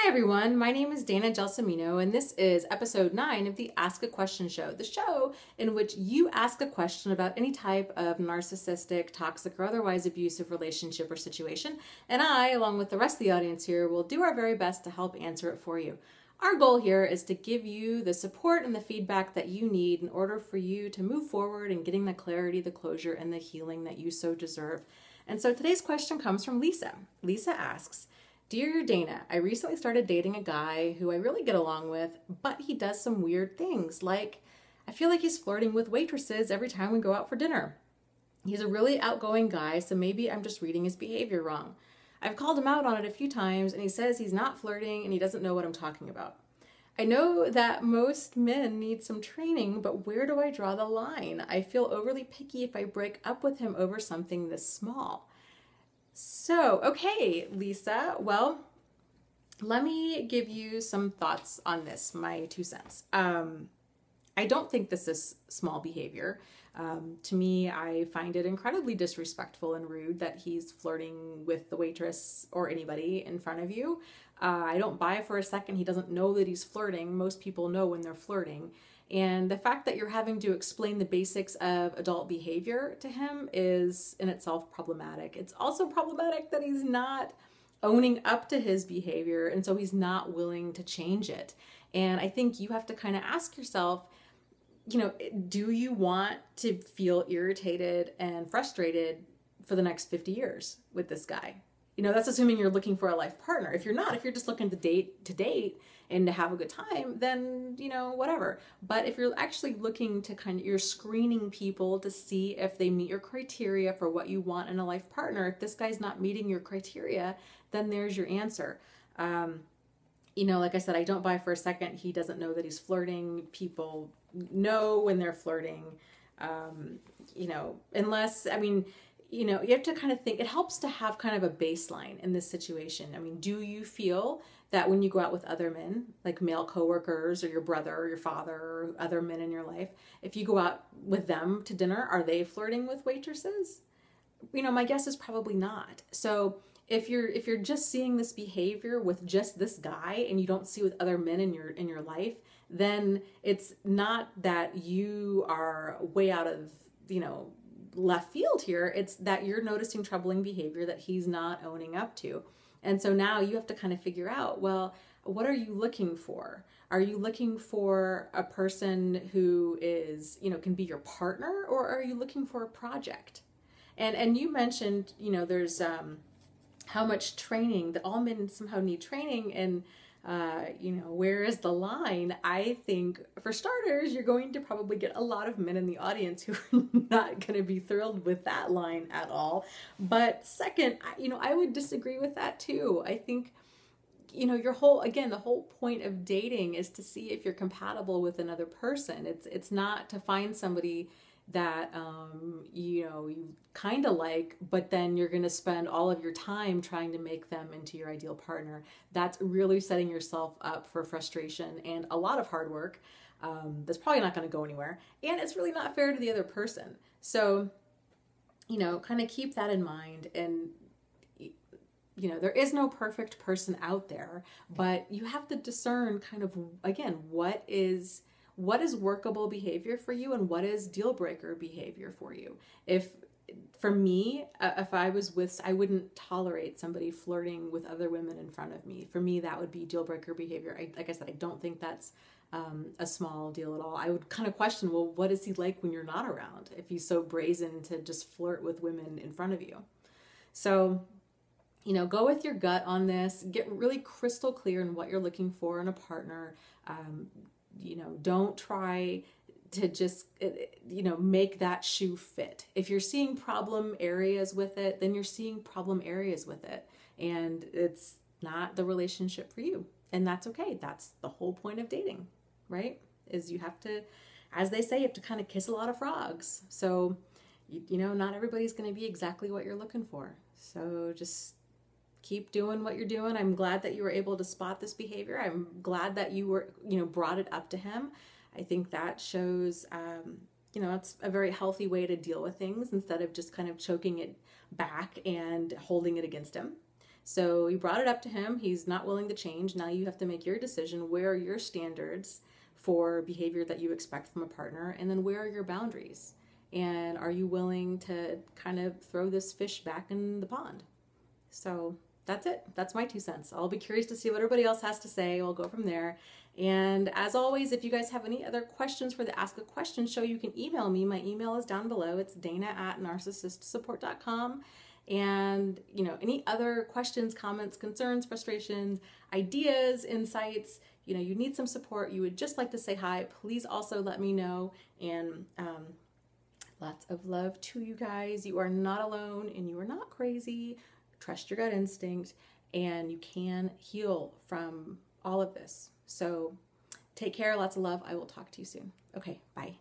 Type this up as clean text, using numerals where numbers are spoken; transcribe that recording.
Hi everyone, my name is Dana Gelsomino and this is episode 9 of the Ask a Question show, the show in which you ask a question about any type of narcissistic, toxic, or otherwise abusive relationship or situation, and I, along with the rest of the audience here, will do our very best to help answer it for you. Our goal here is to give you the support and the feedback that you need in order for you to move forward in getting the clarity, the closure, and the healing that you so deserve. And so today's question comes from Lisa. Lisa asks, Dear Dana, I recently started dating a guy who I really get along with, but he does some weird things, like I feel like he's flirting with waitresses every time we go out for dinner. He's a really outgoing guy, so maybe I'm just reading his behavior wrong. I've called him out on it a few times, and he says he's not flirting and he doesn't know what I'm talking about. I know that most men need some training, but where do I draw the line? I feel overly picky if I break up with him over something this small. So, okay, Lisa, well, let me give you some thoughts on this, my 2 cents. I don't think this is small behavior. To me, I find it incredibly disrespectful and rude that he's flirting with the waitress or anybody in front of you. I don't buy for a second he doesn't know that he's flirting. Most people know when they're flirting. And the fact that you're having to explain the basics of adult behavior to him is in itself problematic. It's also problematic that he's not owning up to his behavior, and so he's not willing to change it. And I think you have to kind of ask yourself, do you want to feel irritated and frustrated for the next 50 years with this guy? That's assuming you're looking for a life partner. If you're not, if you're just looking to date and to have a good time, then, whatever. But if you're actually looking to you're screening people to see if they meet your criteria for what you want in a life partner. If this guy's not meeting your criteria, then there's your answer. Like I said, I don't buy for a second he doesn't know that he's flirting. People know when they're flirting, unless, you have to kind of think, it helps to have kind of a baseline in this situation. Do you feel that when you go out with other men, like male coworkers or your brother or your father or other men in your life, if you go out with them to dinner, are they flirting with waitresses? My guess is probably not. So if you're just seeing this behavior with just this guy and you don't see with other men in your life, then it's not that you are way out of, left field here. It's that you're noticing troubling behavior that he's not owning up to. And so now you have to kind of figure out, well, what are you looking for? Are you looking for a person who is, can be your partner, or are you looking for a project? And you mentioned, there's how much training, that all men somehow need training, and where is the line? I think, for starters, you're going to probably get a lot of men in the audience who are not going to be thrilled with that line at all. But second, I would disagree with that too. I think, the whole point of dating is to see if you're compatible with another person. It's not to find somebody that you kind of like, but then you're going to spend all of your time trying to make them into your ideal partner. That's really setting yourself up for frustration and a lot of hard work that's probably not going to go anywhere, and it's really not fair to the other person. So kind of keep that in mind. And there is no perfect person out there, but you have to discern kind of, again, what is workable behavior for you and what is deal breaker behavior for you. For me, if I was I wouldn't tolerate somebody flirting with other women in front of me. For me, that would be deal breaker behavior. Like I said, I don't think that's a small deal at all. I would kind of question, well, what is he like when you're not around, if he's so brazen to just flirt with women in front of you? So, go with your gut on this. Get really crystal clear in what you're looking for in a partner. Don't try to just, make that shoe fit. If you're seeing problem areas with it, then you're seeing problem areas with it. And it's not the relationship for you. And that's okay. That's the whole point of dating, right? Is you have to, as they say, you have to kind of kiss a lot of frogs. So, not everybody's going to be exactly what you're looking for. So just keep doing what you're doing. I'm glad that you were able to spot this behavior. I'm glad that you were, brought it up to him. I think that shows, it's a very healthy way to deal with things instead of just kind of choking it back and holding it against him. So you brought it up to him. He's not willing to change. Now you have to make your decision. Where are your standards for behavior that you expect from a partner? And then where are your boundaries? And are you willing to kind of throw this fish back in the pond? So that's it. That's my 2 cents. I'll be curious to see what everybody else has to say. We'll go from there. And as always, if you guys have any other questions for the Ask a Question show, you can email me. My email is down below. It's dana@narcissistsupport.com. And, any other questions, comments, concerns, frustrations, ideas, insights, you need some support, you would just like to say hi, please also let me know. And lots of love to you guys. You are not alone and you are not crazy. Trust your gut instinct, and you can heal from all of this. So take care. Lots of love. I will talk to you soon. Okay, bye.